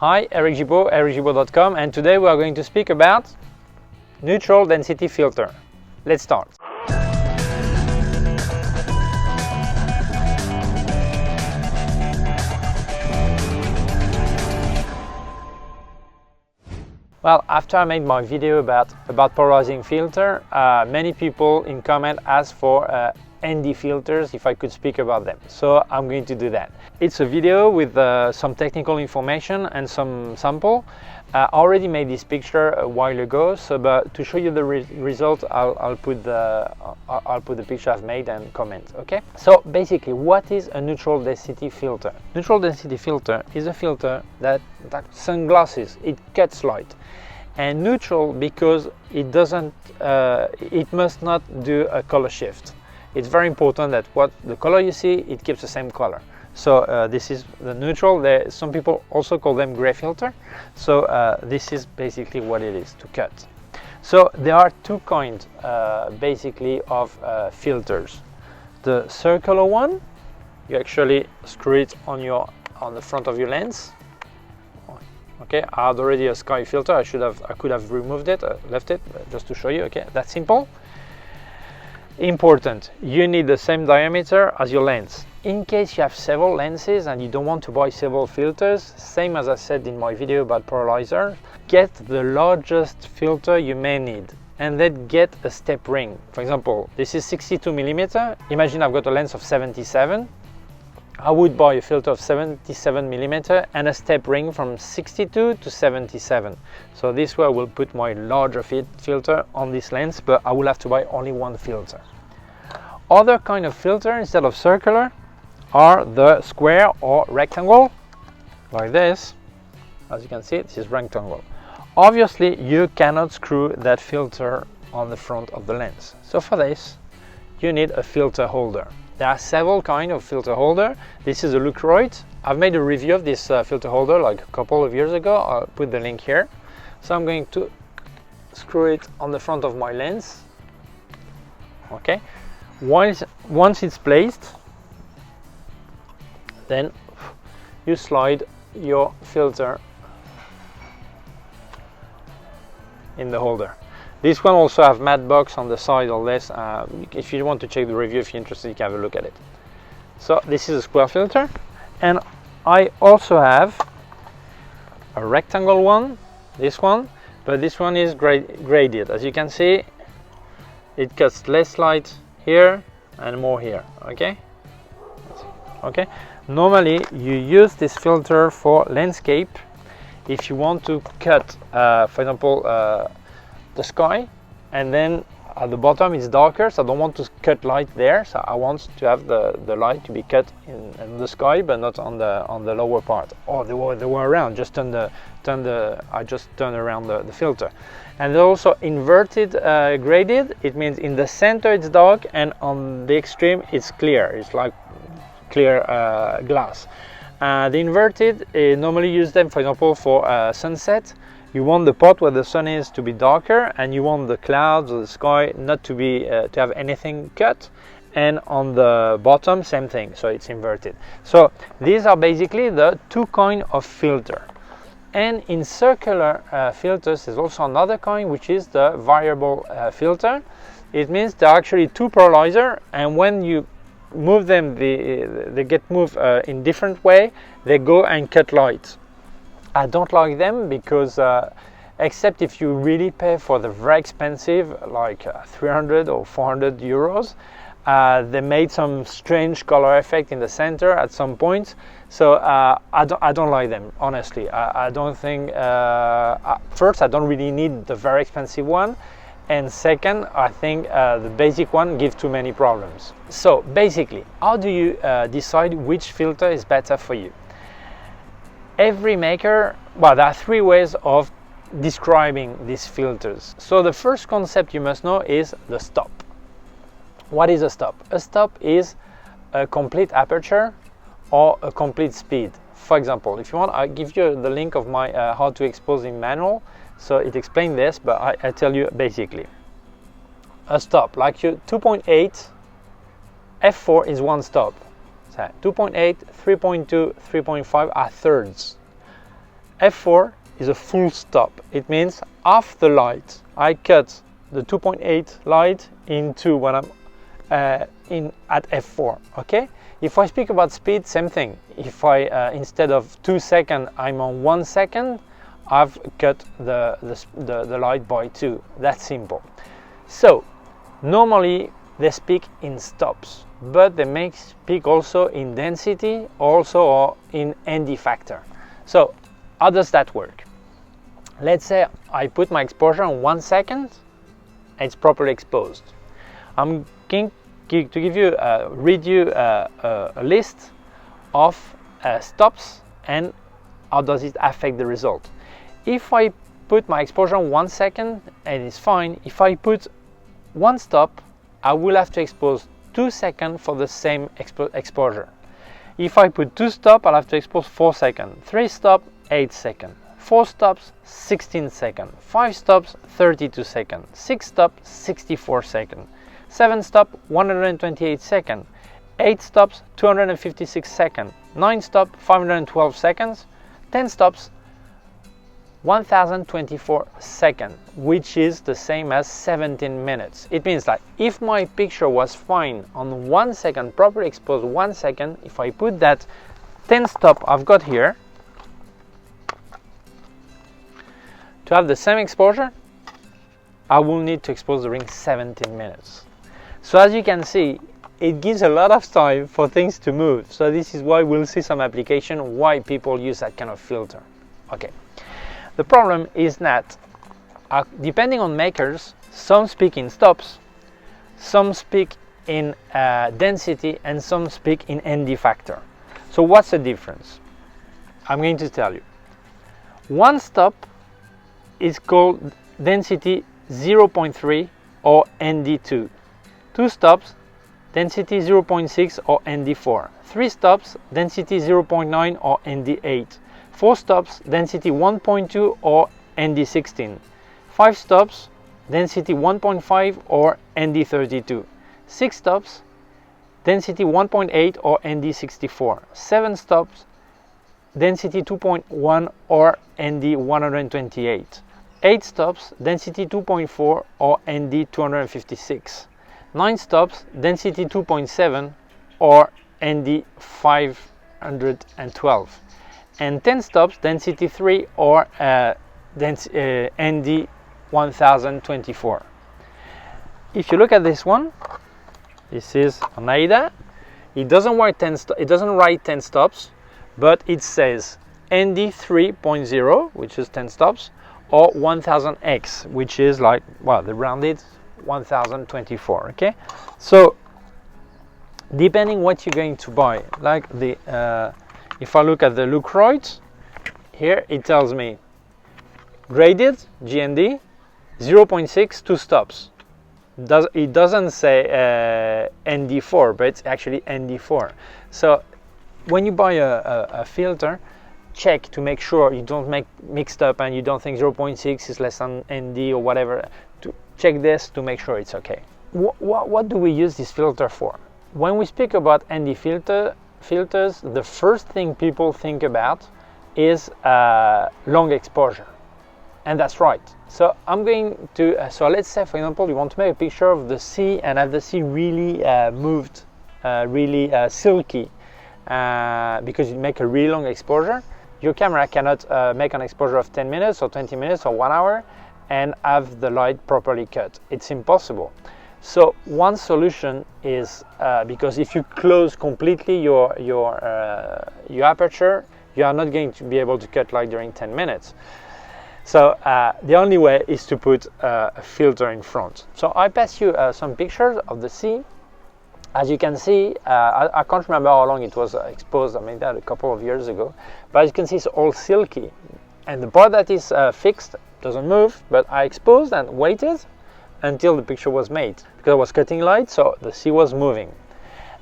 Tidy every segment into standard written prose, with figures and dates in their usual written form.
Hi, Eric Gimbal, ericgimbal.com, and today we are going to speak about neutral density filter. Let's start. Well, after I made my video about polarizing filter, many people in comment asked for ND filters, if I could speak about them. So I'm going to do that. It's a video with some technical information and some sample. I already made this picture a while ago, so but to show you the result, I'll put the picture I've made and comment. Okay. So basically, what is a neutral density filter? Neutral density filter is a filter that sunglasses. It cuts light. And neutral because it doesn't, it must not do a color shift. It's very important that what the color you see, it keeps the same color. So this is the neutral. Some people also call them gray filter. So this is basically what it is, to cut. So there are two kinds basically of filters. The circular one, you actually screw it on the front of your lens. Okay, I had already a sky filter. I could have removed it, left it, just to show you. Okay, that's simple. Important, you need the same diameter as your lens. In case you have several lenses and you don't want to buy several filters, same as I said in my video about polarizer, get the largest filter you may need and then get a step ring. For example, this is 62mm. Imagine I've got a lens of 77. I would buy a filter of 77mm and a step ring from 62 to 77. So this way I will put my larger filter on this lens, but I will have to buy only one filter. Other kind of filter instead of circular are the square or rectangle, like this. As you can see, this is rectangle. Obviously, you cannot screw that filter on the front of the lens. So for this, you need a filter holder. There are several kinds of filter holder. This is a Lucroid. I've made a review of this filter holder like a couple of years ago. I'll put the link here. So I'm going to screw it on the front of my lens. Okay. Once it's placed, then you slide your filter in the holder. This one also have matte box on the side or less. If you want to check the review, if you're interested, you can have a look at it. So this is a square filter, and I also have a rectangle one, this one, but this one is graded. As you can see, it cuts less light here and more here. Okay. Okay. Normally, you use this filter for landscape. If you want to cut, for example, the sky, and then at the bottom it's darker, so I don't want to cut light there, so I want to have the light to be cut in the sky but not on the lower part, or the way around. Just I just turn around the filter. And they're also inverted graded. It means in the center it's dark and on the extreme it's clear. It's like clear glass. The inverted, normally use them, for example, for sunset. You want the part where the sun is to be darker, and you want the clouds or the sky not to be to have anything cut. And on the bottom, same thing. So it's inverted. So these are basically the two kind of filter. And in circular filters, there's also another kind, which is the variable filter. It means there are actually two polarizer, and when you move them, they get moved in different way. They go and cut light. I don't like them because except if you really pay for the very expensive, like 300 or 400 euros, they made some strange color effect in the center at some point. So I don't like them, honestly. I don't think, first, I don't really need the very expensive one. And second, I think the basic one gives too many problems. So basically, how do you decide which filter is better for you? Every maker, well, there are three ways of describing these filters. So the first concept you must know is the stop. What is a stop? A stop is a complete aperture or a complete speed. For example, if you want, I'll give you the link of my how to expose in manual. So it explains this, but I tell you basically. A stop, like your 2.8, f4 is one stop. 2.8, 3.2, 3.5 are thirds. f4 is a full stop. It means half the light. I cut the 2.8 light into when I'm at f4. Okay. If I speak about speed, same thing. If I instead of 2 seconds, I'm on 1 second, I've cut the light by 2. That's simple. So normally they speak in stops, but they may speak also in density, also or in ND factor. So how does that work? Let's say I put my exposure on 1 second, it's properly exposed. I'm going to give you, read you a list of stops and how does it affect the result. If I put my exposure on 1 second and it's fine, if I put 1 stop, I will have to expose 2 seconds for the same exposure. If I put 2 stops, I'll have to expose 4 seconds. 3 stops, 8 seconds. 4 stops, 16 seconds. 5 stops, 32 seconds. 6 stops, 64 seconds. 7 stops, 128 seconds. 8 stops, 256 seconds. 9 stops, 512 seconds. 10 stops, 1024 seconds, which is the same as 17 minutes. It means that if my picture was fine on 1 second, properly exposed 1 second, if I put that 10 stop I've got here, to have the same exposure, I will need to expose the ring 17 minutes. So as you can see, it gives a lot of time for things to move. So this is why we'll see some application, why people use that kind of filter. Okay. The problem is that depending on makers, some speak in stops, some speak in density, and some speak in ND factor. So what's the difference? I'm going to tell you. 1 stop is called density 0.3 or ND2. 2 stops, density 0.6 or ND4. 3 stops, density 0.9 or ND8. 4 stops, density 1.2 or ND16. 5 stops, density 1.5 or ND32. 6 stops, density 1.8 or ND64. 7 stops, density 2.1 or ND128. 8 stops, density 2.4 or ND256. 9 stops, density 2.7 or ND512. And 10 stops, density 3 or ND 1024. If you look at this one, this is an AIDA. It doesn't write 10 stops, but it says ND 3.0, which is 10 stops, or 1000X, which is like, well, the rounded 1024. Okay, so depending what you're going to buy, like the if I look at the Lucroyd, here it tells me graded GND 0.6, 2 stops. It doesn't say ND4, but it's actually ND4. So when you buy a filter, check to make sure you don't make mixed up and you don't think 0.6 is less than ND or whatever. To check this to make sure it's okay. What do we use this filter for? When we speak about ND filters, the first thing people think about is long exposure, and that's right. So I'm going to so let's say, for example, you want to make a picture of the sea and have the sea really moved, really silky, because you make a really long exposure. Your camera cannot make an exposure of 10 minutes or 20 minutes or 1 hour and have the light properly cut. It's impossible. So one solution is because if you close completely your aperture, you are not going to be able to cut light during 10 minutes. So the only way is to put a filter in front. So I pass you some pictures of the sea. As you can see, I can't remember how long it was exposed. I made that a couple of years ago. But as you can see, it's all silky. And the part that is fixed doesn't move, but I exposed and waited until the picture was made, because I was cutting light, so the sea was moving.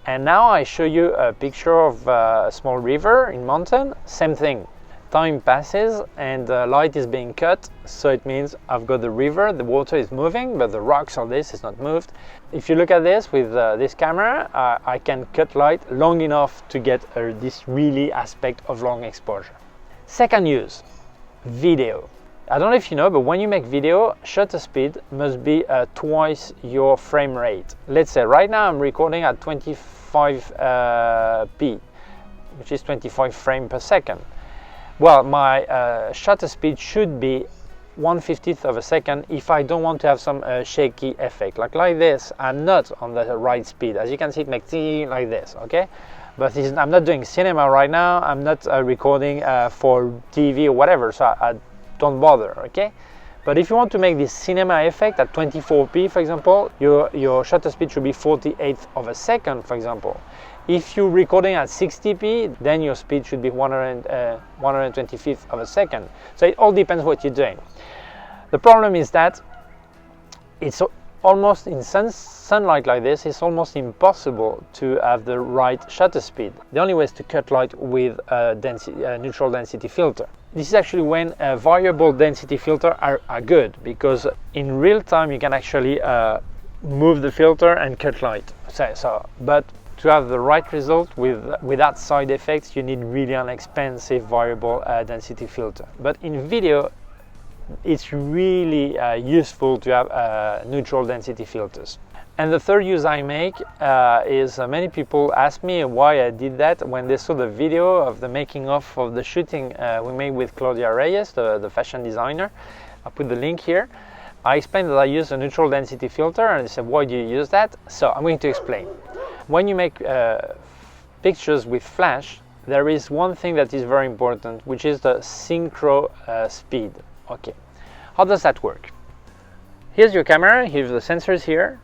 And now I show you a picture of a small river in mountain. Same thing. Time passes and the light is being cut, so it means I've got the river, the water is moving, but the rocks or this is not moved. If you look at this with this camera, I can cut light long enough to get this really aspect of long exposure. Second use, video. I don't know if you know, but when you make video, shutter speed must be twice your frame rate. Let's say right now I'm recording at 25p, which is 25 frames per second. Well, my shutter speed should be 1/50th of a second if I don't want to have some shaky effect. Like this, I'm not on the right speed. As you can see, it makes like this, okay? But I'm not doing cinema right now. I'm not recording for TV or whatever, so I don't bother, okay? But if you want to make this cinema effect at 24p, for example, your shutter speed should be 48th of a second, for example. If you're recording at 60p, then your speed should be 125th of a second. So it all depends what you're doing. The problem is that it's almost in sunlight like this, it's almost impossible to have the right shutter speed. The only way is to cut light with a neutral density filter. This is actually when variable density filters are good, because in real time you can actually move the filter and cut light. But to have the right result without side effects, you need really an expensive variable density filter. But in video, it's really useful to have neutral density filters. And the third use I make is many people ask me why I did that when they saw the video of the making of the shooting we made with Claudia Reyes, the fashion designer. I'll put the link here. I explained that I use a neutral density filter, and they said, why do you use that? So I'm going to explain. When you make pictures with flash, there is one thing that is very important, which is the synchro speed. Okay, how does that work? Here's your camera, here's the sensors here.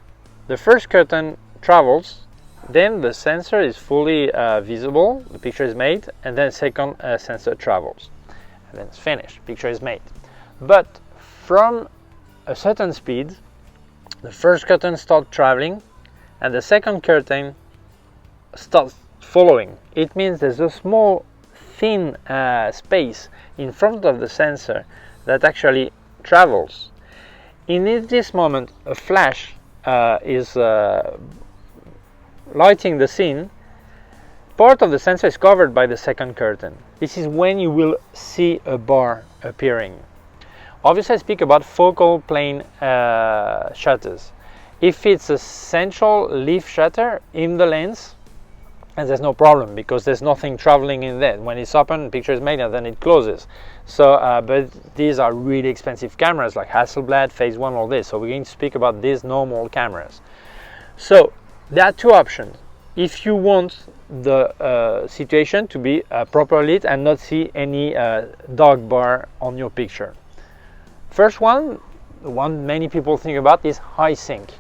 The first curtain travels, then the sensor is fully visible, the picture is made, and then second sensor travels. And then it's finished, picture is made. But from a certain speed, the first curtain starts traveling, and the second curtain starts following. It means there's a small, thin space in front of the sensor that actually travels. In this moment, a flash is lighting the scene. Part of the sensor is covered by the second curtain. This is when you will see a bar appearing. Obviously, I speak about focal plane shutters. If it's a central leaf shutter in the lens, and there's no problem because there's nothing traveling in there. When it's open, the picture is made and then it closes. So, but these are really expensive cameras like Hasselblad, Phase 1, all this. So we're going to speak about these normal cameras. So there are two options. If you want the situation to be properly lit and not see any dark bar on your picture. First one, the one many people think about, is high sync.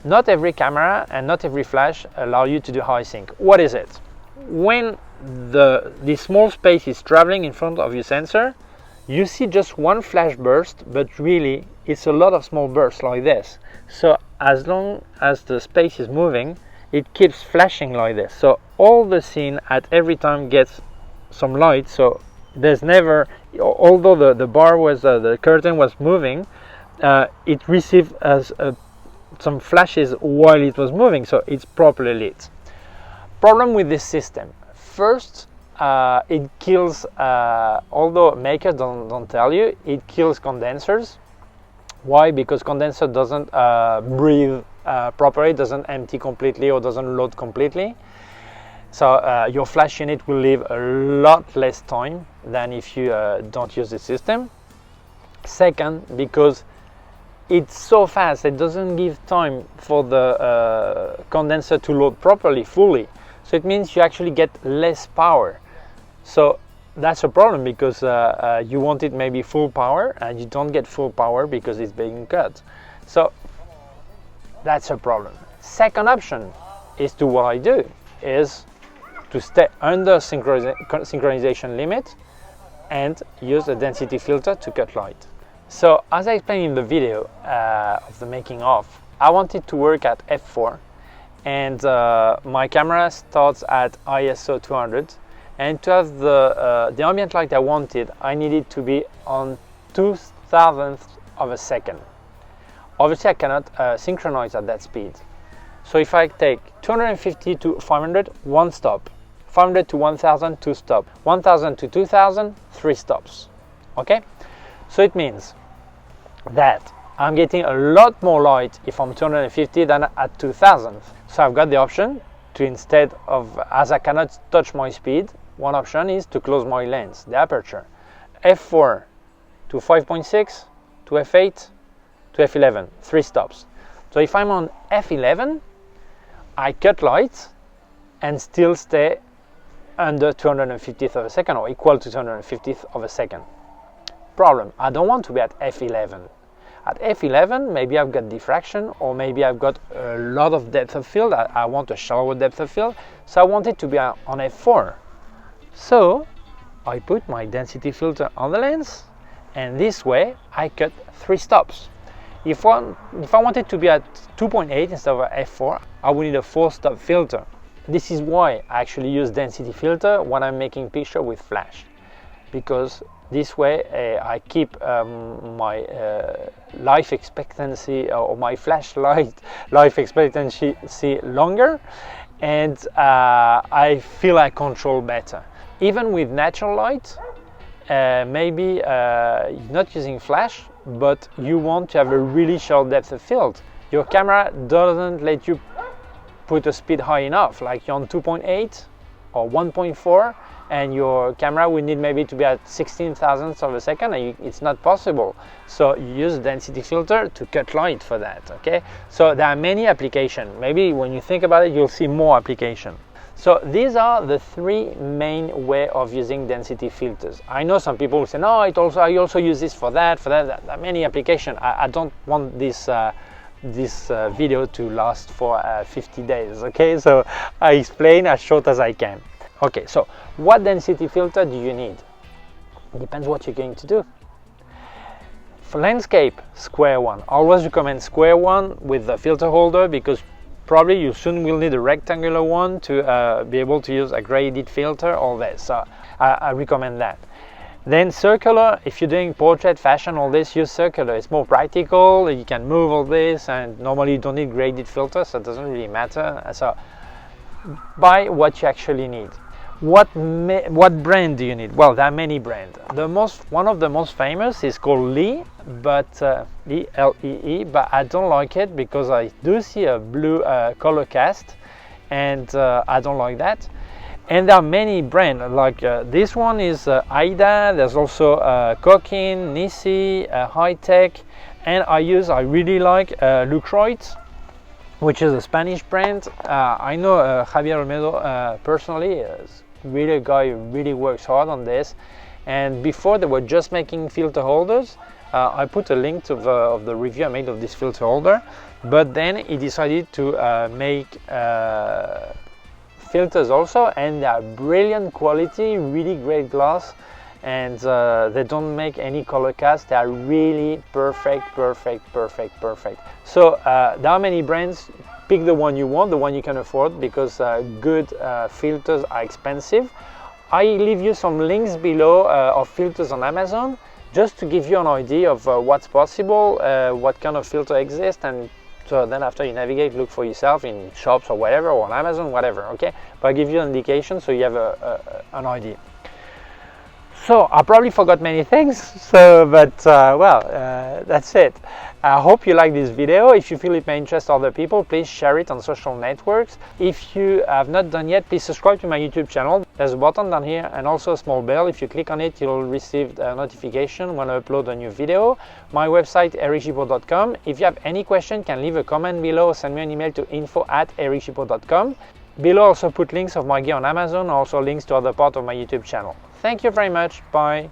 Not every camera and not every flash allow you to do high sync. What is it? When this small space is traveling in front of your sensor, you see just one flash burst, but really it's a lot of small bursts like this. So as long as the space is moving, it keeps flashing like this. So all the scene at every time gets some light. So there's never, although the bar was the curtain was moving, it received as some flashes while it was moving, so it's properly lit. Problem with this system: first, it kills, although makers don't tell you, it kills condensers. Why? Because condenser doesn't breathe properly, doesn't empty completely or doesn't load completely. So your flash unit will live a lot less time than if you don't use the system. Second, because it's so fast, it doesn't give time for the condenser to load properly, fully. So it means you actually get less power. So that's a problem, because you want it maybe full power and you don't get full power because it's being cut. So that's a problem. Second option is to what I do, is to stay under synchronization limit and use a density filter to cut light. So as I explained in the video of the making of, I wanted to work at f4, and my camera starts at ISO 200, and to have the ambient light I wanted, I needed to be on 2,000th of a second. Obviously I cannot synchronize at that speed. So if I take 250 to 500, one stop. 500 to 1000, two stop. 1000 to 2000, three stops. okay? So it means that I'm getting a lot more light if I'm 250 than at 2000. So I've got the option to, instead of, as I cannot touch my speed, one option is to close my lens, the aperture. f4 to 5.6, to f8, to f11, 3 stops. So if I'm on f11, I cut light and still stay under 250th of a second, or equal to 250th of a second. Problem, I don't want to be at f11. At f11, maybe I've got diffraction, or maybe I've got a lot of depth of field. I want a shallower depth of field, so I want it to be on f4. So I put my density filter on the lens, and this way I cut 3 stops. If I wanted to be at 2.8 instead of f4, I would need a 4-stop filter. This is why I actually use density filter when I'm making picture with flash, because this way I keep my life expectancy, or my flashlight life expectancy longer, and I feel I control better. Even with natural light, maybe you're not using flash, but you want to have a really short depth of field. Your camera doesn't let you put a speed high enough, like you're on 2.8 or 1.4, and your camera will need maybe to be at 16 thousandths of a second, and it's not possible. So you use density filter to cut light for that, okay? So there are many applications. Maybe when you think about it, you'll see more application. So these are the 3 main way of using density filters. I know some people will say, no, I also use this for that. There are many applications. I don't want this video to last for 50 days, okay? So I explain as short as I can. Okay, so what density filter do you need? It depends what you're going to do. For landscape, square one. I always recommend square one with the filter holder, because probably you soon will need a rectangular one to be able to use a graded filter, all this. So I recommend that. Then circular, if you're doing portrait, fashion, all this, use circular. It's more practical, you can move all this, and normally you don't need graded filter, so it doesn't really matter. So buy what you actually need. What brand do you need? Well, there are many brands. One of the most famous is called Lee, but Lee, but I don't like it because I do see a blue color cast, and I don't like that. And there are many brands, like this one is Aida. There's also Coquin, Nisi, High-Tech, and I really like Lucroit, which is a Spanish brand. I know Javier Olmedo personally. Is really a guy who really works hard on this, and before they were just making filter holders. I put a link of the review I made of this filter holder, but then he decided to make filters also, and they are brilliant quality, really great glass, and they don't make any color cast. They are really perfect. So there are many brands. Pick the one you want, the one you can afford, because good filters are expensive. I leave you some links below of filters on Amazon, just to give you an idea of what's possible, what kind of filter exists, and so then after you navigate, look for yourself in shops or whatever, or on Amazon, whatever, okay? But I give you an indication so you have an idea. So I probably forgot many things, but that's it. I hope you like this video. If you feel it may interest other people, please share it on social networks. If you have not done yet, please subscribe to my YouTube channel. There's a button down here and also a small bell. If you click on it, you'll receive a notification when I upload a new video. My website, ericgimbal.com. If you have any question, you can leave a comment below or send me an email to info@ericgimbal.com. Below also put links of my gear on Amazon, also links to other parts of my YouTube channel. Thank you very much. Bye.